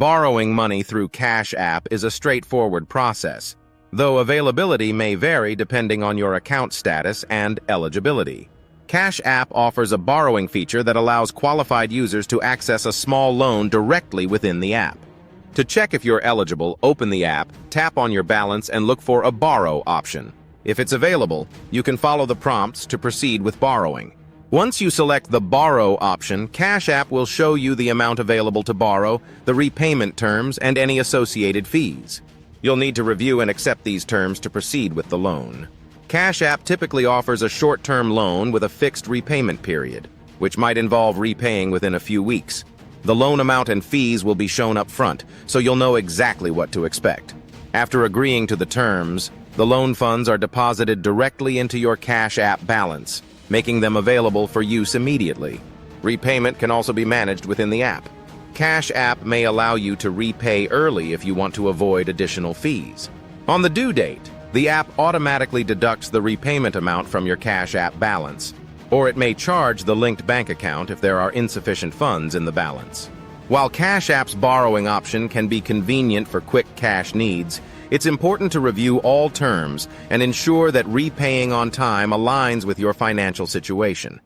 Borrowing money through Cash App is a straightforward process, though availability may vary depending on your account status and eligibility. Cash App offers a borrowing feature that allows qualified users to access a small loan directly within the app. To check if you're eligible, open the app, tap on your balance, and look for a Borrow option. If it's available, you can follow the prompts to proceed with borrowing. Once you select the Borrow option, Cash App will show you the amount available to borrow, the repayment terms, and any associated fees. You'll need to review and accept these terms to proceed with the loan. Cash App typically offers a short-term loan with a fixed repayment period, which might involve repaying within a few weeks. The loan amount and fees will be shown up front, so you'll know exactly what to expect. After agreeing to the terms, the loan funds are deposited directly into your Cash App balance, making them available for use immediately. Repayment can also be managed within the app. Cash App may allow you to repay early if you want to avoid additional fees. On the due date, the app automatically deducts the repayment amount from your Cash App balance, or it may charge the linked bank account if there are insufficient funds in the balance. While Cash App's borrowing option can be convenient for quick cash needs, it's important to review all terms and ensure that repaying on time aligns with your financial situation.